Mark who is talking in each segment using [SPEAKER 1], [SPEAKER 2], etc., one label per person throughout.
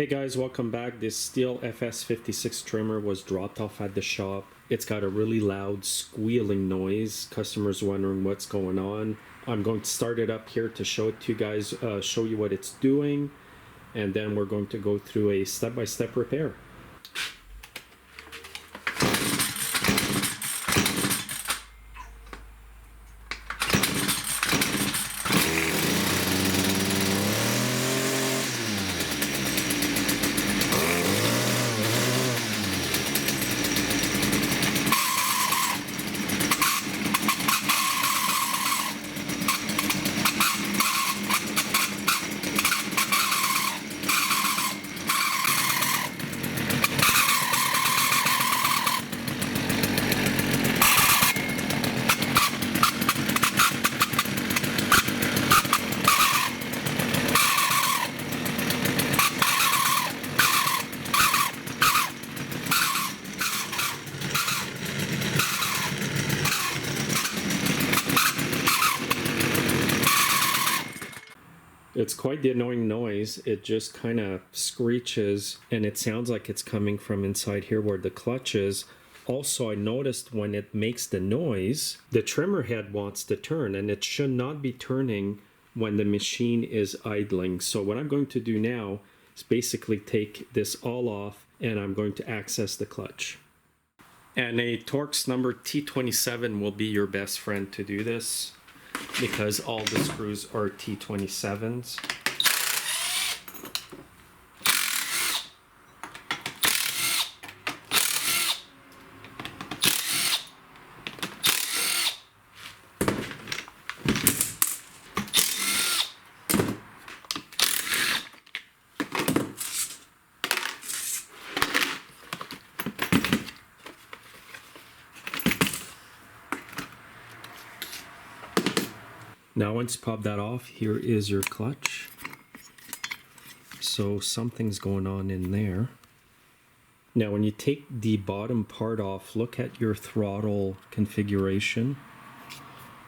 [SPEAKER 1] Hey guys, welcome back. This STIHL FS56 trimmer was dropped off at the shop. It's got a really loud squealing noise. Customers wondering what's going on. I'm going to start it up here to show it to you guys, show you what it's doing, and then we're going to go through a step-by-step repair. It's quite the annoying noise. It just kind of screeches and it sounds like it's coming from inside here where the clutch is. Also, I noticed when it makes the noise, the trimmer head wants to turn, and it should not be turning when the machine is idling. So what I'm going to do now is basically take this all off, and I'm going to access the clutch. And a Torx number T27 will be your best friend to do this, because all the screws are T27s. Now once you pop that off, here is your clutch. So something's going on in there. Now when you take the bottom part off, look at your throttle configuration.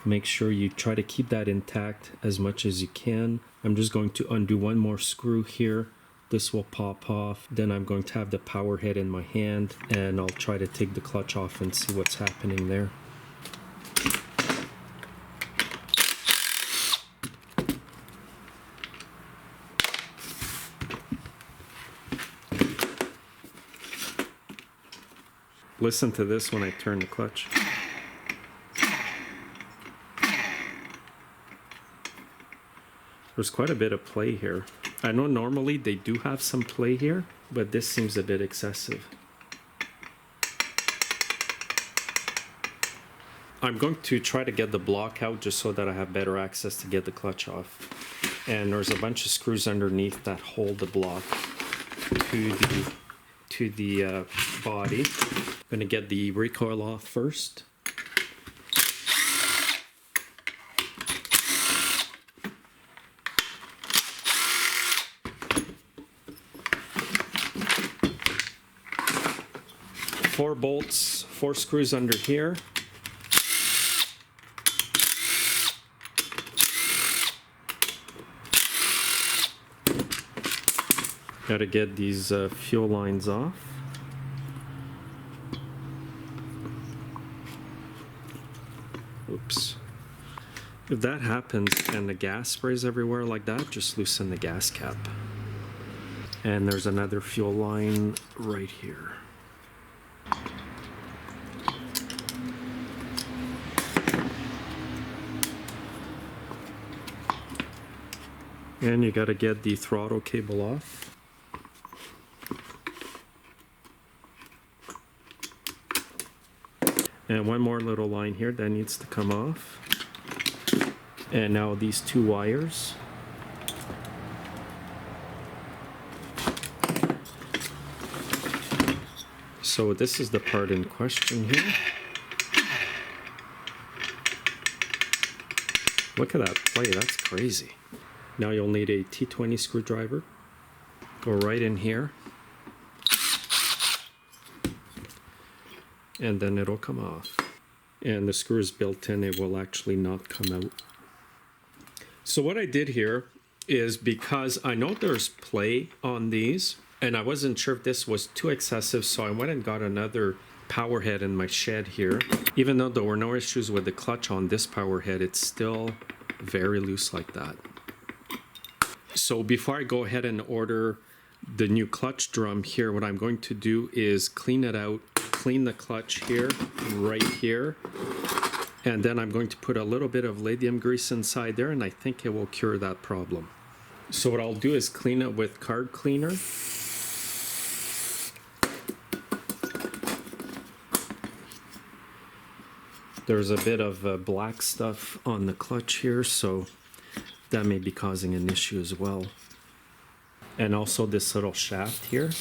[SPEAKER 1] Make sure you try to keep that intact as much as you can. I'm just going to undo one more screw here. This will pop off. Then I'm going to have the power head in my hand, and I'll try to take the clutch off and see what's happening there. Listen to this when I turn the clutch. There's quite a bit of play here. I know normally they do have some play here, but this seems a bit excessive. I'm going to try to get the block out just so that I have better access to get the clutch off. And there's a bunch of screws underneath that hold the block to the body. I'm going to get the recoil off first. Four bolts, 4 screws under here. Got to get these fuel lines off. Oops. If that happens and the gas sprays everywhere like that, just loosen the gas cap. And there's another fuel line right here. And you got to get the throttle cable off. And one more little line here that needs to come off. And now these 2 wires. So this is the part in question here. Look at that play, that's crazy. Now you'll need a T20 screwdriver. Go right in here. And then it'll come off. And the screw is built in, it will actually not come out. So what I did here is, because I know there's play on these, And I wasn't sure if this was too excessive, so I went and got another power head in my shed here. Even though there were no issues with the clutch on this power head, it's still very loose like that. So before I go ahead and order the new clutch drum here, what I'm going to do is clean it out, clean the clutch here, right here, and then I'm going to put a little bit of lithium grease inside there, and I think it will cure that problem. So what I'll do is clean it with card cleaner. There's a bit of black stuff on the clutch here, so that may be causing an issue as well. And also this little shaft here.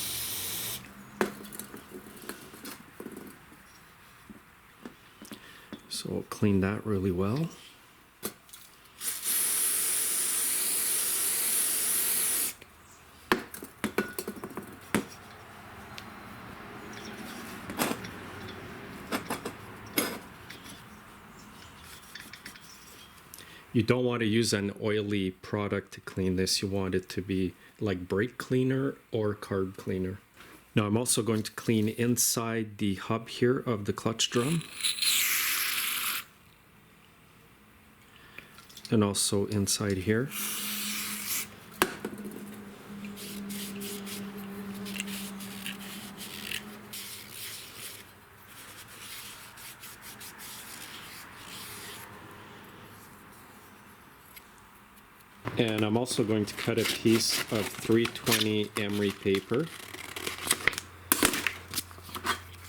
[SPEAKER 1] So we'll clean that really well. You don't want to use an oily product to clean this. You want it to be like brake cleaner or carb cleaner. Now I'm also going to clean inside the hub here of the clutch drum. And also inside here. And I'm also going to cut a piece of 320 emery paper.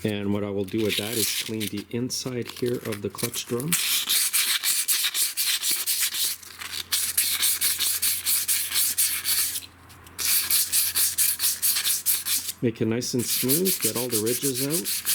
[SPEAKER 1] And what I will do with that is clean the inside here of the clutch drum. Make it nice and smooth, get all the ridges out.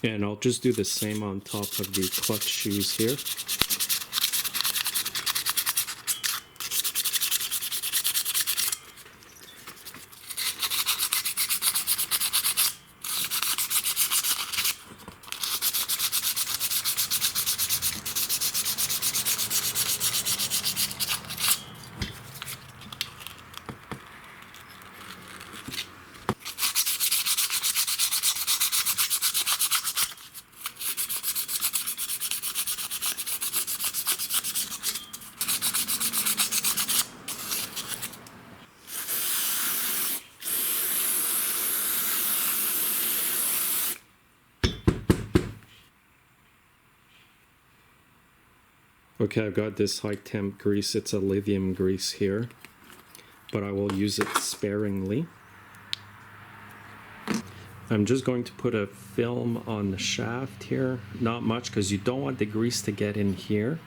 [SPEAKER 1] And I'll just do the same on top of the clutch shoes here. Okay, I've got this high temp grease. It's a lithium grease here, but I will use it sparingly. I'm just going to put a film on the shaft here, not much because you don't want the grease to get in here.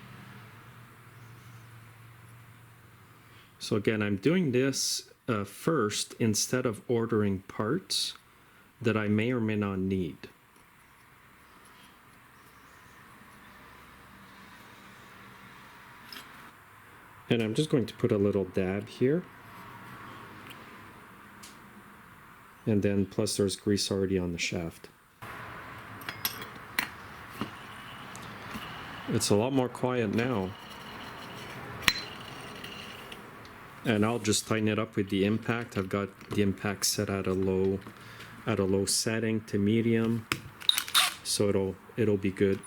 [SPEAKER 1] So again, I'm doing this first instead of ordering parts that I may or may not need. And I'm just going to put a little dab here. And then plus there's grease already on the shaft. It's a lot more quiet now. And I'll just tighten it up with the impact. I've got the impact set at a low setting to medium. So it'll be good.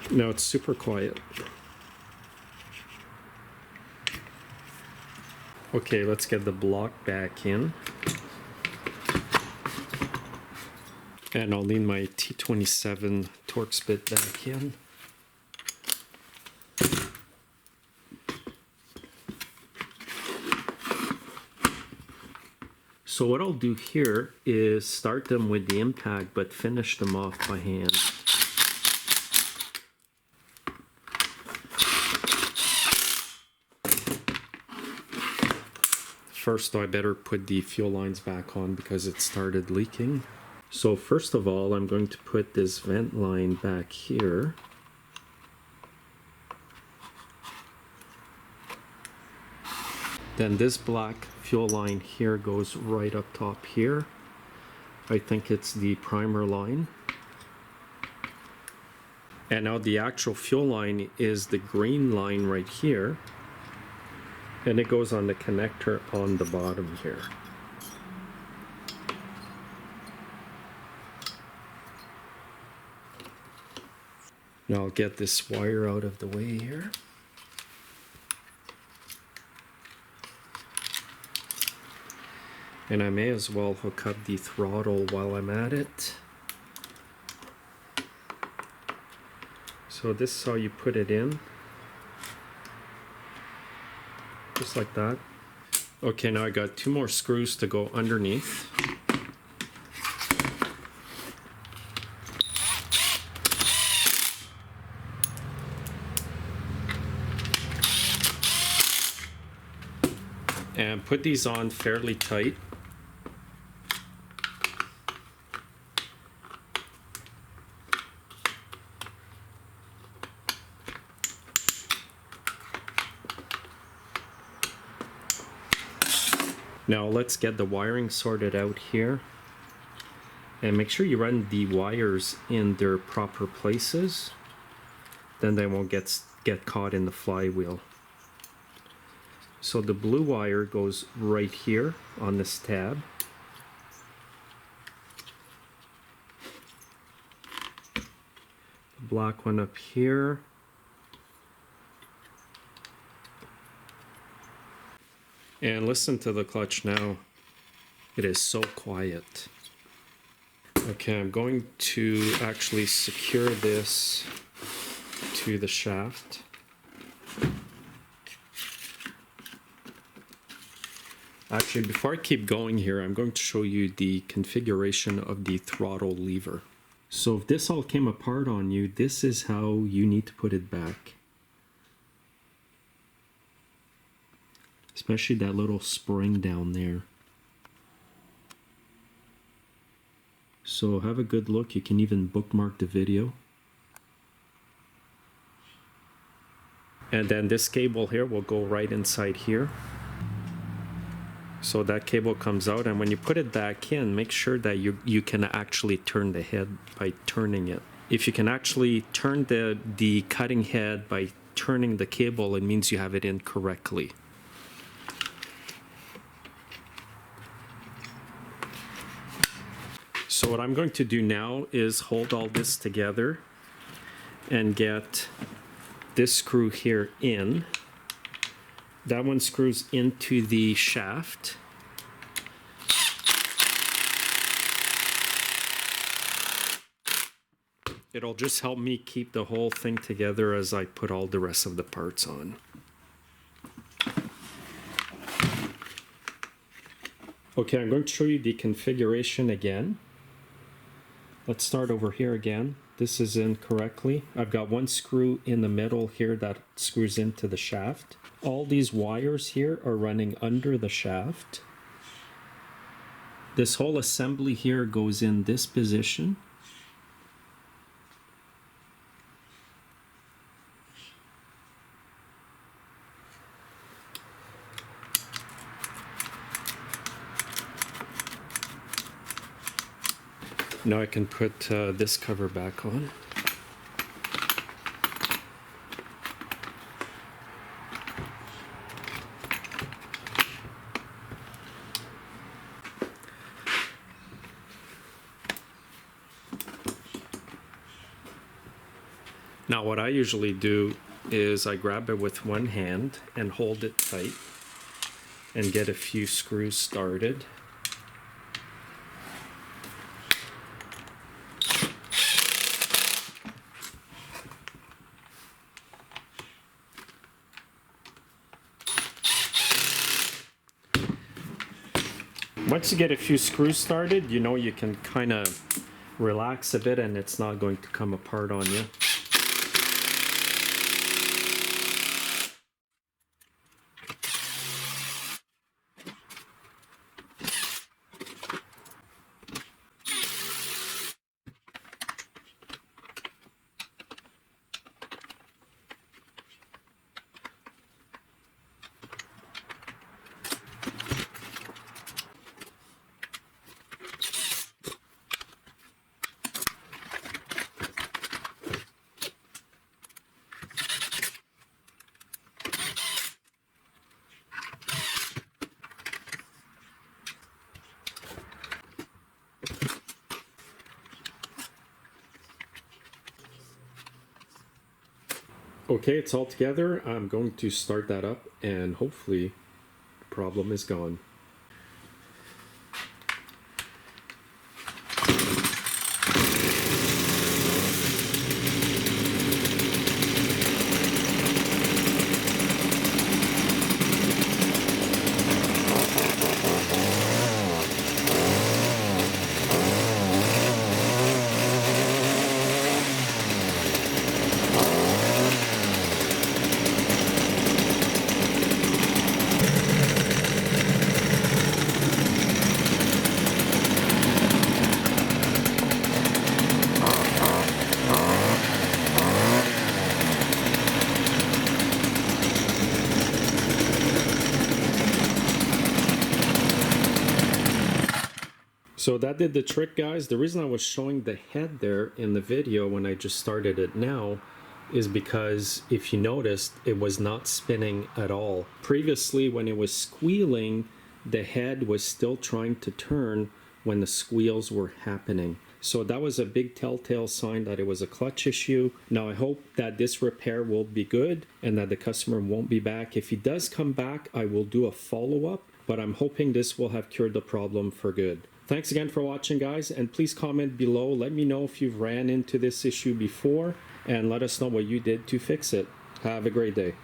[SPEAKER 1] Now it's super quiet. Okay, let's get the block back in. And I'll lean my T27 Torx bit back in. So what I'll do here is start them with the impact, but finish them off by hand. First, I better put the fuel lines back on because it started leaking. So first of all, I'm going to put this vent line back here. Then this black fuel line here goes right up top here. I think it's the primer line. And now the actual fuel line is the green line right here. And it goes on the connector on the bottom here. Now I'll get this wire out of the way here. And I may as well hook up the throttle while I'm at it. So this is how you put it in. Just like that. Okay, now I got 2 more screws to go underneath. And put these on fairly tight. Now let's get the wiring sorted out here. And make sure you run the wires in their proper places. Then they won't get caught in the flywheel. So the blue wire goes right here on this tab. The black one up here. And listen to the clutch now. It is so quiet. Okay, I'm going to actually secure this to the shaft. Actually, before I keep going here, I'm going to show you the configuration of the throttle lever. So if this all came apart on you, this is how you need to put it back. Especially that little spring down there. So have a good look. You can even bookmark the video. And then this cable here will go right inside here. So that cable comes out, and when you put it back in, make sure that you can actually turn the head by turning it. If you can actually turn the cutting head by turning the cable, it means you have it in correctly. So what I'm going to do now is hold all this together and get this screw here in. That one screws into the shaft. It'll just help me keep the whole thing together as I put all the rest of the parts on. Okay, I'm going to show you the configuration again. Let's start over here again. This is in correctly. I've got one screw in the middle here that screws into the shaft. All these wires here are running under the shaft. This whole assembly here goes in this position. Now I can put this cover back on. Now what I usually do is I grab it with one hand and hold it tight and get a few screws started. Once you get a few screws started, you know you can kind of relax a bit and it's not going to come apart on you. Okay, it's all together. I'm going to start that up and hopefully the problem is gone. So that did the trick, guys. The reason I was showing the head there in the video when I just started it now is because if you noticed, it was not spinning at all. Previously, when it was squealing, the head was still trying to turn when the squeals were happening. So that was a big telltale sign that it was a clutch issue. Now I hope that this repair will be good and that the customer won't be back. If he does come back, I will do a follow-up, but I'm hoping this will have cured the problem for good. Thanks again for watching, guys, and please comment below. Let me know if you've ran into this issue before and let us know what you did to fix it. Have a great day.